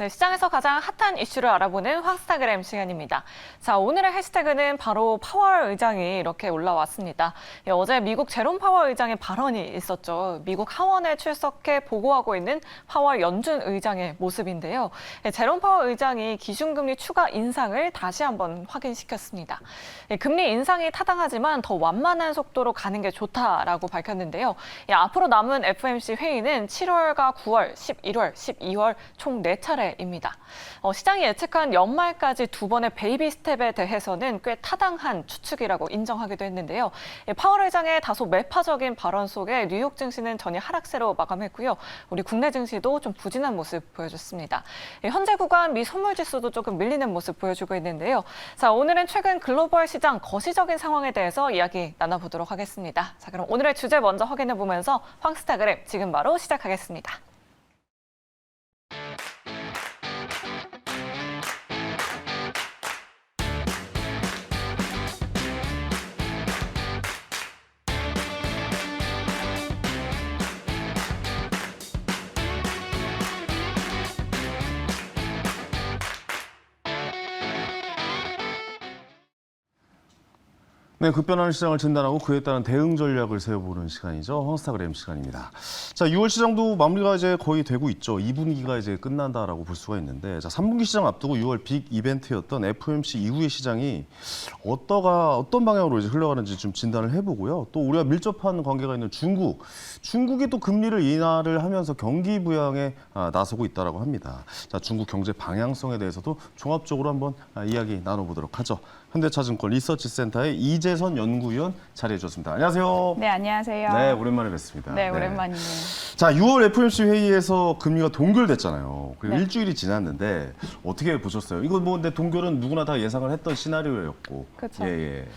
네, 시장에서 가장 핫한 이슈를 알아보는 황스타그램 시간입니다. 자, 오늘의 해시태그는 바로 파월 의장이 이렇게 올라왔습니다. 어제 미국 제롬 파월 의장의 발언이 있었죠. 미국 하원에 출석해 보고하고 있는 파월 연준 의장의 모습인데요. 제롬 파월 의장이 기준금리 추가 인상을 다시 한번 확인시켰습니다. 금리 인상이 타당하지만 더 완만한 속도로 가는 게 좋다라고 밝혔는데요. 앞으로 남은 FOMC 회의는 7월과 9월, 11월, 12월 총 4차례 입니다. 시장이 예측한 연말까지 두 번의 베이비 스텝에 대해서는 꽤 타당한 추측이라고 인정하기도 했는데요. 파월 의장의 다소 매파적인 발언 속에 뉴욕 증시는 전일 하락세로 마감했고요. 우리 국내 증시도 좀 부진한 모습 보여줬습니다. 현재 구간 미 선물 지수도 조금 밀리는 모습 보여주고 있는데요. 자, 오늘은 최근 글로벌 시장 거시적인 상황에 대해서 이야기 나눠보도록 하겠습니다. 자, 그럼 오늘의 주제 먼저 확인해 보면서 황스타그램 지금 바로 시작하겠습니다. 네, 급변하는 시장을 진단하고 그에 따른 대응 전략을 세워보는 시간이죠. 황스타그램 시간입니다. 자, 6월 시장도 마무리가 이제 거의 되고 있죠. 2분기가 이제 끝난다라고 볼 수가 있는데, 자, 3분기 시장 앞두고 6월 빅 이벤트였던 FOMC 이후의 시장이 어떤 방향으로 이제 흘러가는지 좀 진단을 해보고요. 또 우리가 밀접한 관계가 있는 중국이 또 금리를 인하를 하면서 경기 부양에 나서고 있다라고 합니다. 자, 중국 경제 방향성에 대해서도 종합적으로 한번 이야기 나눠보도록 하죠. 현대차증권 리서치센터의 이재선 연구위원 자리해 주셨습니다. 안녕하세요. 네, 안녕하세요. 네, 오랜만에 뵙습니다. 네, 오랜만이네요. 자, 6월 FOMC 회의에서 금리가 동결됐잖아요. 그리고 네. 일주일이 지났는데 어떻게 보셨어요? 이거 뭐 근데 동결은 누구나 다 예상을 했던 시나리오였고. 그렇죠. 예.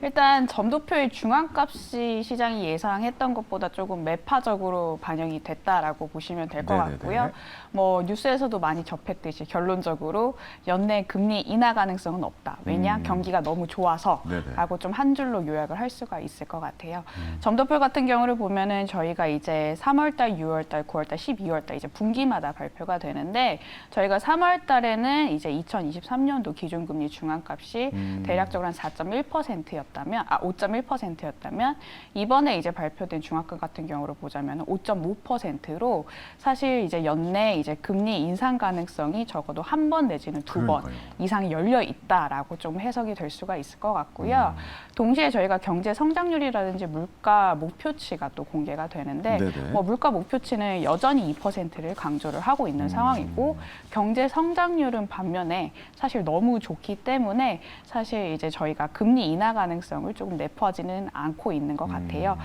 일단 점도표의 중앙값이 시장이 예상했던 것보다 조금 매파적으로 반영이 됐다라고 보시면 될 것 네네네. 같고요. 뭐 뉴스에서도 많이 접했듯이 결론적으로 연내 금리 인하 가능성은 없다. 왜냐? 경기가 너무 좋아서 네네. 라고 좀 한 줄로 요약을 할 수가 있을 것 같아요. 점도표 같은 경우를 보면은 저희가 이제 3월달, 6월달, 9월달, 12월달 이제 분기마다 발표가 되는데 저희가 3월달에는 이제 2023년도 기준금리 중앙값이 대략적으로 한 4.1%였다면 5.1%였다면 이번에 이제 발표된 중앙값 같은 경우를 보자면 5.5%로 사실 이제 연내 이제 금리 인상 가능성이 적어도 한 번 내지는 두 번 이상이 열려 있다라고 좀 해석이 될 수가 있을 것 같고요. 동시에 저희가 경제 성장률이라든지 물가 목표치가 또 공개가 되는데 뭐 물가 목표치는 여전히 2%를 강조를 하고 있는 상황이고 경제 성장률은 반면에 사실 너무 좋기 때문에 사실 이제 저희가 금리 인하 가능성을 조금 내포하지는 않고 있는 것 같아요.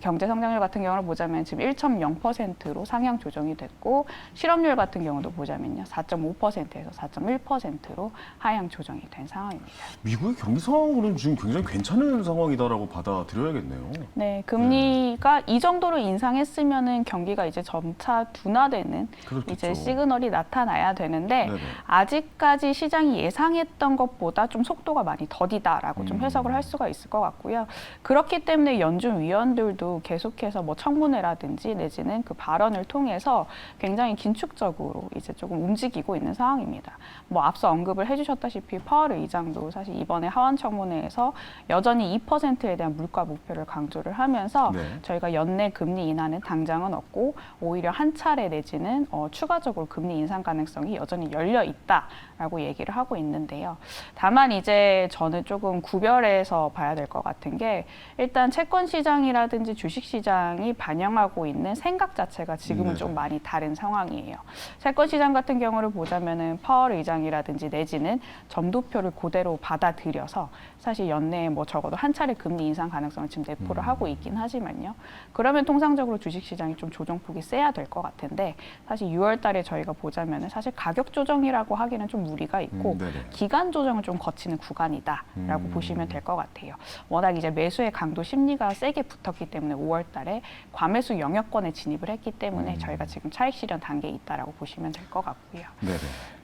경제 성장률 같은 경우를 보자면 지금 1.0%로 상향 조정이 됐고 실업률 같은 경우도 보자면요 4.5%에서 4.1%로 하향 조정이 된 상황입니다. 미국의 경기 상황으로는 지금 굉장히 괜찮은 상황이다라고 받아들여야겠네요. 네, 금리가 이 정도로 인상했으면은 경기가 이제 점차 둔화되는 그렇겠죠. 이제 시그널이 나타나야 되는데 네네. 아직까지 시장이 예상했던 것보다 좀 속도가 많이 더디다라고 좀 해석을 할 수가 있을 것 같고요. 그렇기 때문에 연준 위원들도 계속해서 뭐 청문회라든지 내지는 그 발언을 통해서 굉장히 긴축적으로 이제 조금 움직이고 있는 상황입니다. 뭐 앞서 언급을 해주셨다시피 파월 의장도 사실 이번에 하원 청문회에서 여전히 2%에 대한 물가 목표를 강조를 하면서 저희가 연내 금리 인하는 당장은 없고 오히려 한 차례 내지는 추가적으로 금리 인상 가능성이 여전히 열려 있다라고 얘기를 하고 있는데요. 다만 이제 저는 조금 구별해서 봐야 될 것 같은 게 일단 채권 시장이라든지 주식 시장이 반영하고 있는 생각 자체가 지금은 좀 많이 다른 상황이에요. 채권 시장 같은 경우를 보자면은 파월 의장이라든지 내지는 점도표를 그대로 받아들여서 사실 연내에 뭐 적어도 한 차례 금리 인상 가능성을 지금 내포를 하고 있긴 하지만요. 그러면 통상적으로 주식 시장이 좀 조정폭이 세야 될 것 같은데 사실 6월 달에 저희가 보자면은 사실 가격 조정이라고 하기는 좀 무리가 있고 기간 조정을 좀 거치는 구간이다라고 보시면 될 것 같아요. 워낙 이제 매수의 강도 심리가 세게 붙었기 때문에 5월 달에 과매수 영역권에 진입을 했기 때문에 저희가 지금 차익 실현 단계에 있다라고 보시면 될 것 같고요.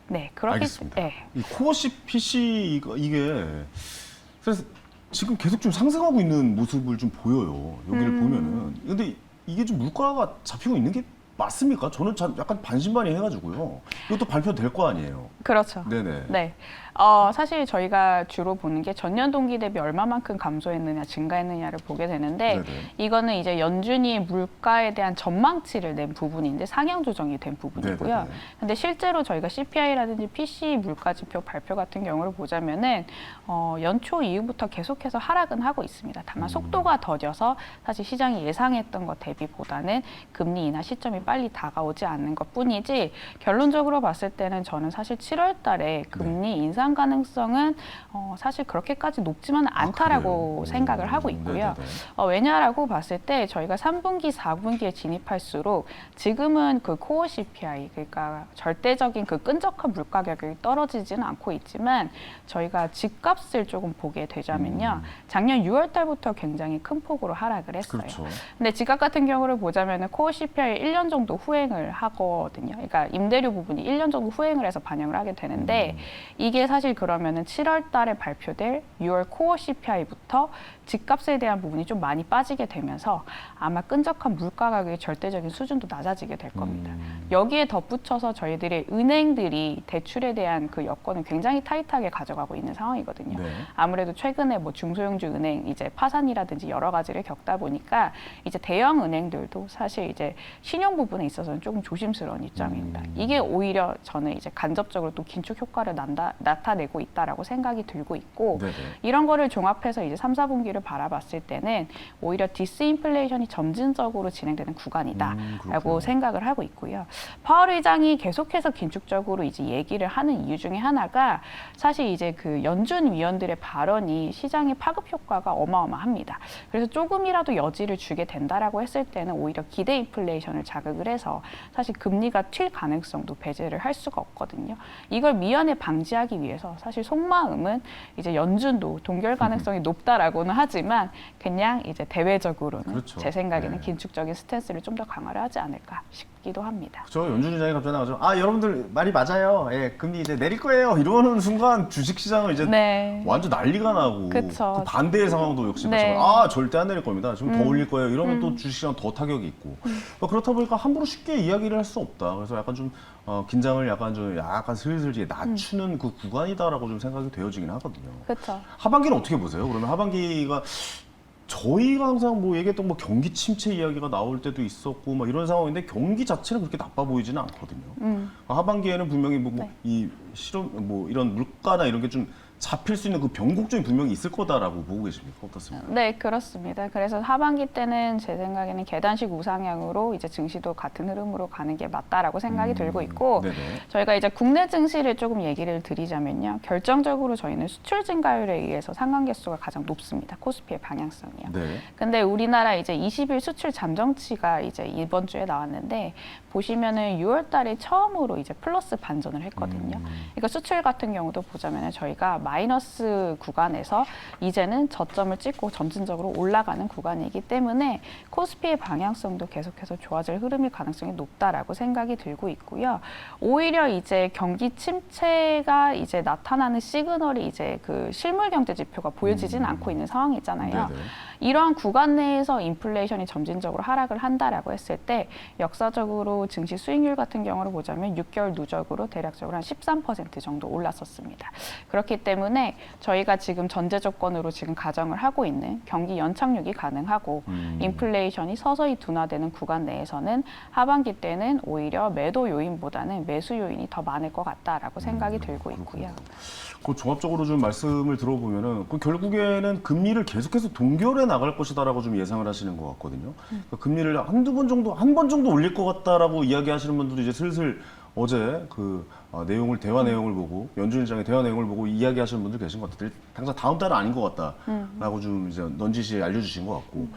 네, 그렇게 알겠습니다. 이 코어 PC 이게 그래서 지금 계속 좀 상승하고 있는 모습을 좀 보여요. 여기를 보면은. 근데 이게 좀 물가가 잡히고 있는 게 맞습니까? 저는 참 약간 반신반의해가지고요. 이것도 발표될 거 아니에요. 그렇죠. 네네. 네. 사실 저희가 주로 보는 게 전년 동기 대비 얼마만큼 감소했느냐, 증가했느냐를 보게 되는데 네네. 이거는 이제 연준이 물가에 대한 전망치를 낸 부분인데 상향 조정이 된 부분이고요. 네네네. 근데 실제로 저희가 CPI라든지 PCE 물가 지표 발표 같은 경우를 보자면은 연초 이후부터 계속해서 하락은 하고 있습니다. 다만 속도가 더뎌서 사실 시장이 예상했던 것 대비보다는 금리 인하 시점이 빨리 다가오지 않는 것뿐이지 결론적으로 봤을 때는 저는 사실 7월 달에 금리 인상 가능성은 사실 그렇게까지 높지만 않다라고 그래요? 생각을 하고 있고요. 네네네. 왜냐라고 봤을 때 저희가 3분기, 4분기에 진입할수록 지금은 그 코어 CPI 그러니까 절대적인 그 끈적한 물가 가격이 떨어지지는 않고 있지만 저희가 집값을 조금 보게 되자면요. 작년 6월 달부터 굉장히 큰 폭으로 하락을 했어요. 그렇죠. 근데 집값 같은 경우를 보자면은 코어 CPI 1년 정도 후행을 하거든요. 그러니까 임대료 부분이 1년 정도 후행을 해서 반영을 하게 되는데 이게 사실 그러면은 7월 달에 발표될 6월 코어 CPI부터 집값에 대한 부분이 좀 많이 빠지게 되면서 아마 끈적한 물가 가격의 절대적인 수준도 낮아지게 될 겁니다. 여기에 덧붙여서 저희들의 은행들이 대출에 대한 그 여건을 굉장히 타이트하게 가져가고 있는 상황이거든요. 네. 아무래도 최근에 뭐 중소형주 은행 이제 파산이라든지 여러 가지를 겪다 보니까 이제 대형 은행들도 사실 이제 신용 부분에 있어서는 조금 조심스러운 입장입니다. 이게 오히려 저는 이제 간접적으로 또 긴축 효과를 나타내고 있다라고 생각이 들고 있고 네네. 이런 거를 종합해서 이제 3, 4분기를 바라봤을 때는 오히려 디스인플레이션이 점진적으로 진행되는 구간이다라고 그렇군요. 생각을 하고 있고요. 파월 의장이 계속해서 긴축적으로 이제 얘기를 하는 이유 중에 하나가 사실 이제 그 연준 위원들의 발언이 시장의 파급 효과가 어마어마합니다. 그래서 조금이라도 여지를 주게 된다라고 했을 때는 오히려 기대 인플레이션을 자극을 해서 사실 금리가 튈 가능성도 배제를 할 수가 없거든요. 이걸 미연에 방지하기 위해서 사실 속마음은 이제 연준도 동결 가능성이 높다라고는 하지만 그냥 이제 대외적으로는 그렇죠. 제 생각에는 네. 긴축적인 스탠스를 좀 더 강화를 하지 않을까 싶기도 합니다. 저 연준 의장이 갑자기 나가서 여러분들 말이 맞아요. 예, 금리 이제 내릴 거예요. 이러는 순간 주식 시장은 이제 네. 완전 난리가 나고 그쵸. 그 반대의 상황도 역시 네. 마찬가지로 절대 안 내릴 겁니다. 지금 더 올릴 거예요. 이러면 또 주식 시장 더 타격이 있고 그렇다 보니까 함부로 쉽게 이야기를 할 수 없다. 그래서 약간 좀 긴장을 약간 슬슬 이제 낮추는 그 구간이다라고 좀 생각이 되어지긴 하거든요. 그렇죠. 하반기는 어떻게 보세요? 그러면 하반기가 저희가 항상 뭐 얘기했던 뭐 경기 침체 이야기가 나올 때도 있었고 막 이런 상황인데 경기 자체는 그렇게 나빠 보이지는 않거든요. 하반기에는 분명히 이 실험 뭐 이런 물가나 이런 게 좀 잡힐 수 있는 그 변곡점이 분명히 있을 거다라고 보고 계십니까? 어떻습니까? 네, 그렇습니다. 그래서 하반기 때는 제 생각에는 계단식 우상향으로 이제 증시도 같은 흐름으로 가는 게 맞다라고 생각이 들고 있고 네네. 저희가 이제 국내 증시를 조금 얘기를 드리자면요. 결정적으로 저희는 수출 증가율에 의해서 상관계수가 가장 높습니다. 코스피의 방향성이요. 네. 근데 우리나라 이제 20일 수출 잠정치가 이제 이번 주에 나왔는데 보시면은 6월 달에 처음으로 이제 플러스 반전을 했거든요. 그러니까 수출 같은 경우도 보자면은 저희가 마이너스 구간에서 이제는 저점을 찍고 점진적으로 올라가는 구간이기 때문에 코스피의 방향성도 계속해서 좋아질 흐름일 가능성이 높다라고 생각이 들고 있고요. 오히려 이제 경기 침체가 이제 나타나는 시그널이 이제 그 실물 경제 지표가 보여지지는 않고 있는 상황이잖아요. 네네. 이러한 구간 내에서 인플레이션이 점진적으로 하락을 한다라고 했을 때 역사적으로 증시 수익률 같은 경우를 보자면 6개월 누적으로 대략적으로 한 13% 정도 올랐었습니다. 그렇기 때문에 저희가 지금 전제 조건으로 지금 가정을 하고 있는 경기 연착륙이 가능하고 인플레이션이 서서히 둔화되는 구간 내에서는 하반기 때는 오히려 매도 요인보다는 매수 요인이 더 많을 것 같다라고 생각이 들고 있고요. 그 종합적으로 좀 말씀을 들어보면은 그 결국에는 금리를 계속해서 동결해 나갈 것이다라고 좀 예상을 하시는 것 같거든요. 그러니까 금리를 한 번 정도 올릴 것 같다라고 이야기하시는 분들도 이제 슬슬 어제 그 대화 내용을 보고 연준 의장의 대화 내용을 보고 이야기하시는 분들 계신 것 같아요. 당장 다음 달은 아닌 것 같다라고 좀 이제 넌지시 알려주신 것 같고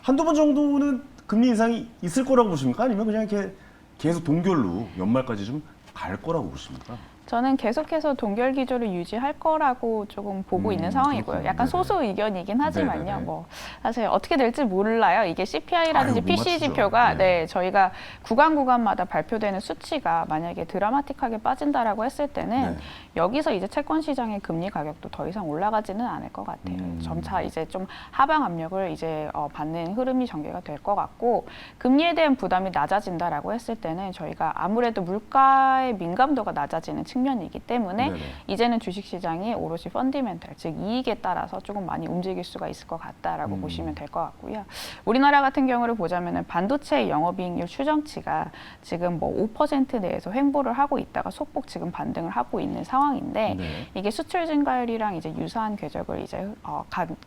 한두 번 정도는 금리 인상이 있을 거라고 보십니까? 아니면 그냥 이렇게 계속 동결로 연말까지 좀 갈 거라고 보십니까? 저는 계속해서 동결 기조를 유지할 거라고 조금 보고 있는 상황이고요. 그렇군요. 약간 네네. 소수 의견이긴 하지만요. 네네네. 뭐 사실 어떻게 될지 몰라요. 이게 CPI라든지 아유, 못 PCE 맞추죠. 지표가 네. 저희가 구간마다 발표되는 수치가 만약에 드라마틱하게 빠진다라고 했을 때는 네. 여기서 이제 채권 시장의 금리 가격도 더 이상 올라가지는 않을 것 같아요. 점차 이제 좀 하방 압력을 이제 받는 흐름이 전개가 될 것 같고, 금리에 대한 부담이 낮아진다라고 했을 때는 저희가 아무래도 물가의 민감도가 낮아지는 측면이기 때문에 네네. 이제는 주식시장이 오롯이 펀디멘탈, 즉 이익에 따라서 조금 많이 움직일 수가 있을 것 같다라고 보시면 될 것 같고요. 우리나라 같은 경우를 보자면은 반도체 영업이익률 추정치가 지금 뭐 5% 내에서 횡보를 하고 있다가 소폭 지금 반등을 하고 있는 상황인데, 네. 이게 수출 증가율이랑 이제 유사한 궤적을 이제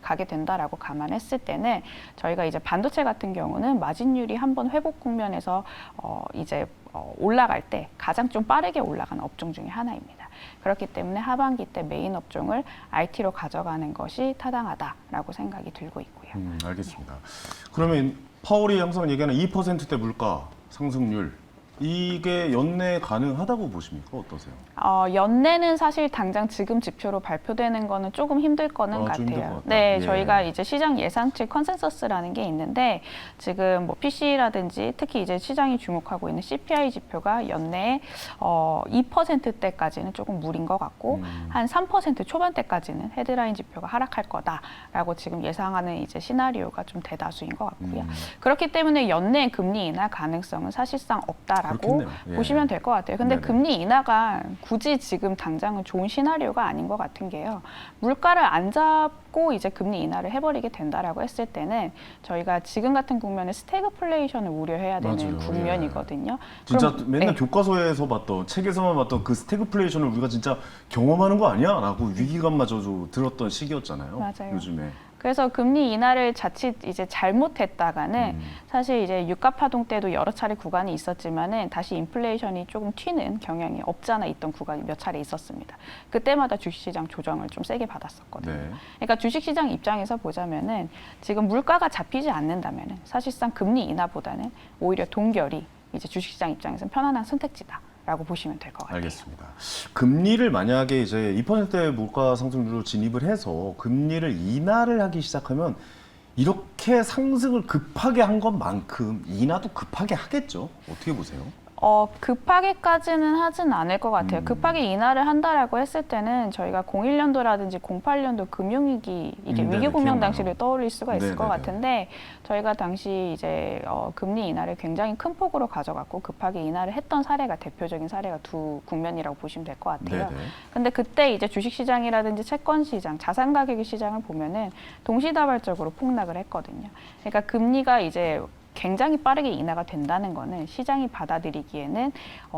가게 된다라고 감안했을 때는 저희가 이제 반도체 같은 경우는 마진율이 한번 회복 국면에서 올라갈 때 가장 좀 빠르게 올라가는 업종 중에 하나입니다. 그렇기 때문에 하반기 때 메인 업종을 IT로 가져가는 것이 타당하다라고 생각이 들고 있고요. 알겠습니다. 그러면 파월이 항상 얘기하는 2%대 물가 상승률, 이게 연내 가능하다고 보십니까? 어떠세요? 연내는 사실 당장 지금 지표로 발표되는 거는 조금 힘들 거는 좀 힘들 같아요. 것 같다. 네, 예. 저희가 이제 시장 예상치 컨센서스라는 게 있는데, 지금 뭐 PC라든지 특히 이제 시장이 주목하고 있는 CPI 지표가 연내에 2%대까지는 조금 무리인 것 같고, 한 3% 초반대까지는 헤드라인 지표가 하락할 거다라고 지금 예상하는 이제 시나리오가 좀 대다수인 것 같고요. 그렇기 때문에 연내 금리 인하 가능성은 사실상 없다라고 그렇겠네요. 예. 보시면 될 것 같아요. 근데 네네. 금리 인하가 굳이 지금 당장은 좋은 시나리오가 아닌 것 같은 게요. 물가를 안 잡고 이제 금리 인하를 해버리게 된다라고 했을 때는 저희가 지금 같은 국면에 스태그플레이션을 우려해야 되는 맞아요. 국면이거든요. 진짜 그럼, 맨날 네. 교과서에서 봤던, 책에서만 봤던 그 스태그플레이션을 우리가 진짜 경험하는 거 아니야? 라고 위기감마저 들었던 시기였잖아요. 맞아요. 요즘에. 그래서 금리 인하를 자칫 이제 잘못했다가는 사실 이제 유가 파동 때도 여러 차례 구간이 있었지만은 다시 인플레이션이 조금 튀는 경향이 없잖아 있던 구간이 몇 차례 있었습니다. 그때마다 주식시장 조정을 좀 세게 받았었거든요. 네. 그러니까 주식시장 입장에서 보자면은 지금 물가가 잡히지 않는다면은 사실상 금리 인하보다는 오히려 동결이 이제 주식시장 입장에서는 편안한 선택지다. 라고 보시면 될 것 같아요. 알겠습니다. 금리를 만약에 이제 2%의 물가 상승률로 진입을 해서 금리를 인하를 하기 시작하면 이렇게 상승을 급하게 한 것만큼 인하도 급하게 하겠죠? 어떻게 보세요? 급하게까지는 하진 않을 것 같아요. 급하게 인하를 한다라고 했을 때는 저희가 01년도라든지 08년도 금융위기, 이게 네네, 위기금융 기억나요. 당시를 떠올릴 수가 있을 것 네네네. 같은데, 저희가 당시 이제 금리 인하를 굉장히 큰 폭으로 가져갔고 급하게 인하를 했던 사례가, 대표적인 사례가 두 국면이라고 보시면 될 것 같아요. 네네. 근데 그때 이제 주식시장이라든지 채권시장, 자산가격의 시장을 보면은 동시다발적으로 폭락을 했거든요. 그러니까 금리가 이제 굉장히 빠르게 인하가 된다는 거는 시장이 받아들이기에는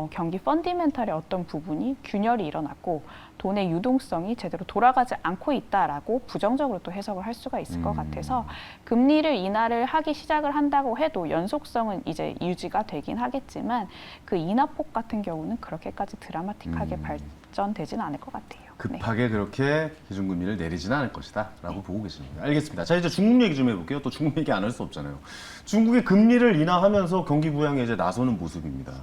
경기 펀디멘탈의 어떤 부분이 균열이 일어났고 돈의 유동성이 제대로 돌아가지 않고 있다라고 부정적으로 또 해석을 할 수가 있을 것 같아서, 금리를 인하를 하기 시작을 한다고 해도 연속성은 이제 유지가 되긴 하겠지만 그 인하폭 같은 경우는 그렇게까지 드라마틱하게 발전되지는 않을 것 같아요. 급하게 그렇게 기준금리를 내리지는 않을 것이다 라고 보고 계십니다. 알겠습니다. 자, 이제 중국 얘기 좀 해볼게요. 또 중국 얘기 안 할 수 없잖아요. 중국이 금리를 인하하면서 경기 부양에 이제 나서는 모습입니다.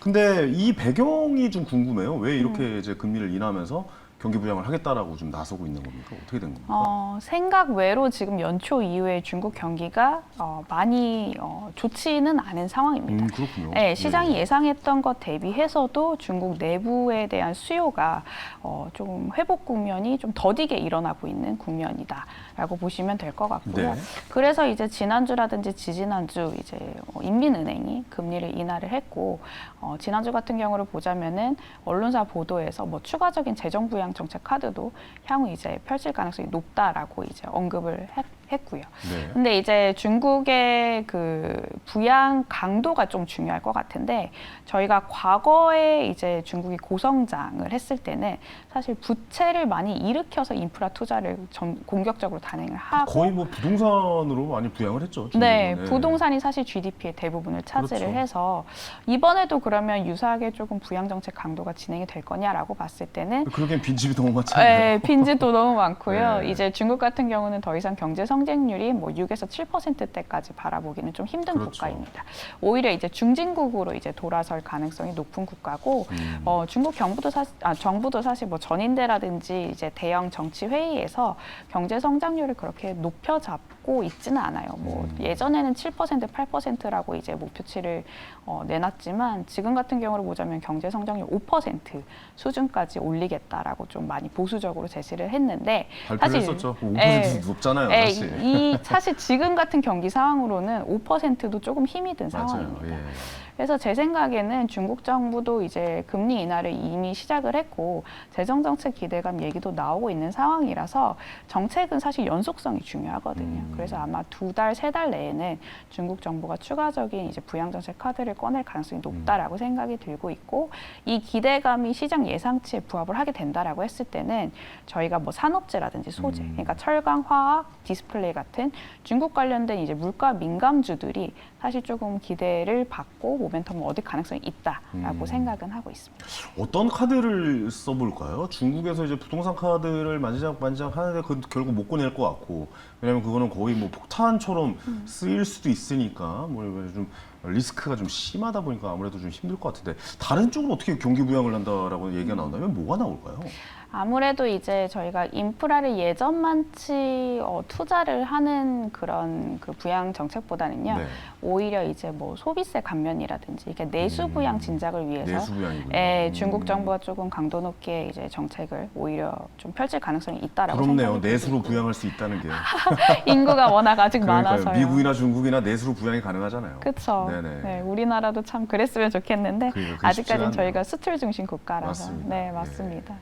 근데 이 배경이 좀 궁금해요. 왜 이렇게 이제 금리를 인하하면서 경기 부양을 하겠다라고 좀 나서고 있는 겁니까? 어떻게 된 겁니까? 생각 외로 지금 연초 이후에 중국 경기가 많이 좋지는 않은 상황입니다. 그렇군요. 네, 시장이 예상했던 것 대비해서도 중국 내부에 대한 수요가 좀 회복 국면이 좀 더디게 일어나고 있는 국면이다라고 보시면 될 것 같고요. 네. 그래서 이제 지난주라든지 지지난주 이제 인민은행이 금리를 인하를 했고, 지난주 같은 경우를 보자면은 언론사 보도에서 뭐 추가적인 재정 부양 정책 카드도 향후 이제 펼칠 가능성이 높다라고 이제 언급을 했고요. 네. 근데 이제 중국의 그 부양 강도가 좀 중요할 것 같은데, 저희가 과거에 이제 중국이 고성장을 했을 때는 사실 부채를 많이 일으켜서 인프라 투자를 공격적으로 단행을 하고, 거의 뭐 부동산으로 많이 부양을 했죠. 중국은. 네, 네. 부동산이 사실 GDP의 대부분을 차지를 그렇죠. 해서 이번에도 그러면 유사하게 조금 부양 정책 강도가 진행이 될 거냐라고 봤을 때는 그러기엔 빈집이 너무 많잖아요. 빈집도 너무 많고요. 네. 이제 중국 같은 경우는 더 이상 경제 성장률이 뭐 6에서 7%대까지 바라보기는 좀 힘든 그렇죠. 국가입니다. 오히려 이제 중진국으로 이제 돌아설 가능성이 높은 국가고 중국 정부도 사실 뭐 전인대라든지 이제 대형 정치 회의에서 경제 성장률을 그렇게 높여잡고 있지는 않아요. 뭐 예전에는 7%, 8%라고 이제 목표치를 내놨지만 지금 같은 경우를 보자면 경제 성장률 5% 수준까지 올리겠다라고 좀 많이 보수적으로 제시를 했는데 발표했었죠. 5%도 예, 높잖아요, 예, 사실. 사실 지금 같은 경기 상황으로는 5%도 조금 힘이 든 맞아요. 상황입니다. 예. 그래서 제 생각에는 중국 정부도 이제 금리 인하를 이미 시작을 했고 재정 정책 기대감 얘기도 나오고 있는 상황이라서 정책은 사실 연속성이 중요하거든요. 그래서 아마 2달, 3달 내에는 중국 정부가 추가적인 이제 부양 정책 카드를 꺼낼 가능성이 높다라고 생각이 들고 있고 이 기대감이 시장 예상치에 부합을 하게 된다라고 했을 때는 저희가 뭐 산업재라든지 소재, 그러니까 철강, 화학, 디스플레이 같은 중국 관련된 이제 물가 민감주들이 사실 조금 기대를 받고 모멘텀을 얻을 가능성이 있다라고 생각은 하고 있습니다. 어떤 카드를 써볼까요? 중국에서 이제 부동산 카드를 만지작 하는데 그 결국 못 꺼낼 것 같고, 왜냐면 그거는 거의 뭐 폭탄처럼 쓰일 수도 있으니까 뭐 좀 리스크가 좀 심하다 보니까 아무래도 좀 힘들 것 같은데, 다른 쪽은 어떻게 경기 부양을 한다라고 얘기가 나온다면 뭐가 나올까요? 아무래도 이제 저희가 인프라를 예전만치 투자를 하는 그런 그 부양 정책보다는요. 네. 오히려 이제 뭐 소비세 감면이라든지 이게 내수 부양 진작을 위해서 내수 부양이군요. 예, 중국 정부가 조금 강도 높게 이제 정책을 오히려 좀 펼칠 가능성이 있다라고 부럽네요. 생각이 내수로 들고 부양할 수 있다는 게. 인구가 워낙 아직 그러니까요. 많아서요. 미국이나 중국이나 내수로 부양이 가능하잖아요. 그렇죠. 네네. 네, 우리나라도 참 그랬으면 좋겠는데 그게 쉽지 아직까지는 않네요. 저희가 수출 중심 국가라서. 맞습니다. 네, 예. 맞습니다.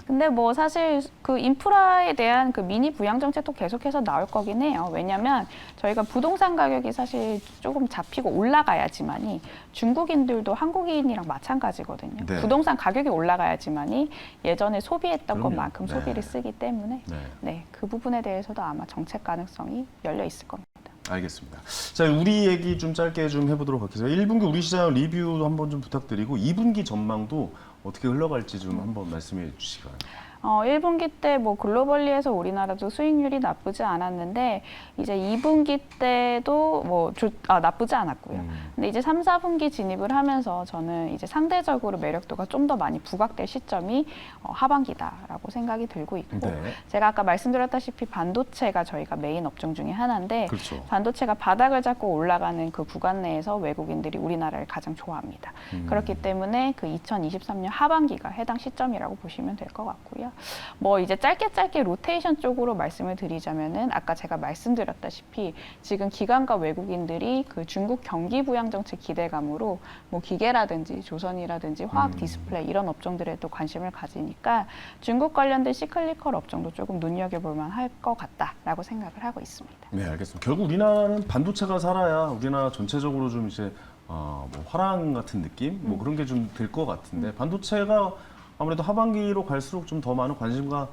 근데 뭐 사실 그 인프라에 대한 그 미니 부양 정책도 계속해서 나올 거긴 해요. 왜냐하면 저희가 부동산 가격이 사실 조금 잡히고 올라가야지만이 중국인들도 한국인이랑 마찬가지거든요. 네. 부동산 가격이 올라가야지만이 예전에 소비했던 그럼요. 것만큼 네. 소비를 쓰기 때문에 네. 네, 그 부분에 대해서도 아마 정책 가능성이 열려 있을 겁니다. 알겠습니다. 자, 우리 얘기 좀 짧게 좀 해보도록 하겠습니다. 1분기 우리 시장 리뷰도 한번 좀 부탁드리고 2분기 전망도 어떻게 흘러갈지 좀 한번 말씀해 주시기 바랍니다. 1분기 때 뭐 글로벌리에서 우리나라도 수익률이 나쁘지 않았는데 이제 2분기 때도 뭐 나쁘지 않았고요. 근데 이제 3, 4분기 진입을 하면서 저는 이제 상대적으로 매력도가 좀 더 많이 부각될 시점이 하반기다라고 생각이 들고 있고 네. 제가 아까 말씀드렸다시피 반도체가 저희가 메인 업종 중에 하나인데 그렇죠. 반도체가 바닥을 잡고 올라가는 그 구간 내에서 외국인들이 우리나라를 가장 좋아합니다. 그렇기 때문에 그 2023년 하반기가 해당 시점이라고 보시면 될 것 같고요. 뭐 이제 짧게 로테이션 쪽으로 말씀을 드리자면은 아까 제가 말씀드렸다시피 지금 기관과 외국인들이 그 중국 경기 부양 정책 기대감으로 뭐 기계라든지 조선이라든지 화학 디스플레이 이런 업종들에도 관심을 가지니까 중국 관련된 시클리컬 업종도 조금 눈여겨볼 만할 것 같다라고 생각을 하고 있습니다. 네, 알겠습니다. 결국 우리나라는 반도체가 살아야 우리나라 전체적으로 좀 이제 뭐 화랑 같은 느낌 뭐 그런 게 좀 될 것 같은데 반도체가 아무래도 하반기로 갈수록 좀 더 많은 관심과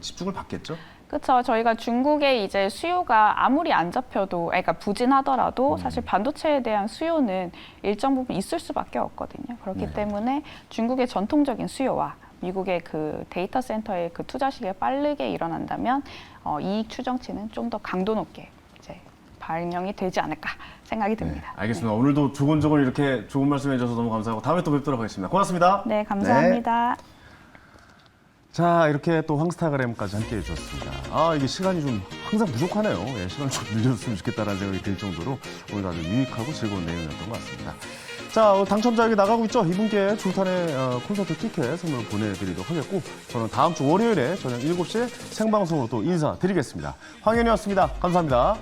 집중을 받겠죠? 그렇죠. 저희가 중국의 이제 수요가 아무리 안 잡혀도, 그러니까 부진하더라도 사실 반도체에 대한 수요는 일정 부분 있을 수밖에 없거든요. 그렇기 네. 때문에 중국의 전통적인 수요와 미국의 그 데이터 센터의 그 투자 시기가 빠르게 일어난다면 이익 추정치는 좀 더 강도 높게 이제 반영이 되지 않을까 생각이 듭니다. 네, 알겠습니다. 오늘도 조곤조곤 이렇게 좋은 말씀해 주셔서 너무 감사하고 다음에 또 뵙도록 하겠습니다. 고맙습니다. 네, 감사합니다. 자, 이렇게 또 황스타그램까지 함께 해주셨습니다. 이게 시간이 좀 항상 부족하네요. 예, 시간을 좀 늘려줬으면 좋겠다는 생각이 들 정도로 오늘 아주 유익하고 즐거운 내용이었던 것 같습니다. 자, 당첨자에게 나가고 있죠. 이분께 줄탄의 콘서트 티켓 선물 보내드리도록 하겠고 저는 다음 주 월요일에 저녁 7시에 생방송으로 또 인사드리겠습니다. 황현이었습니다. 감사합니다.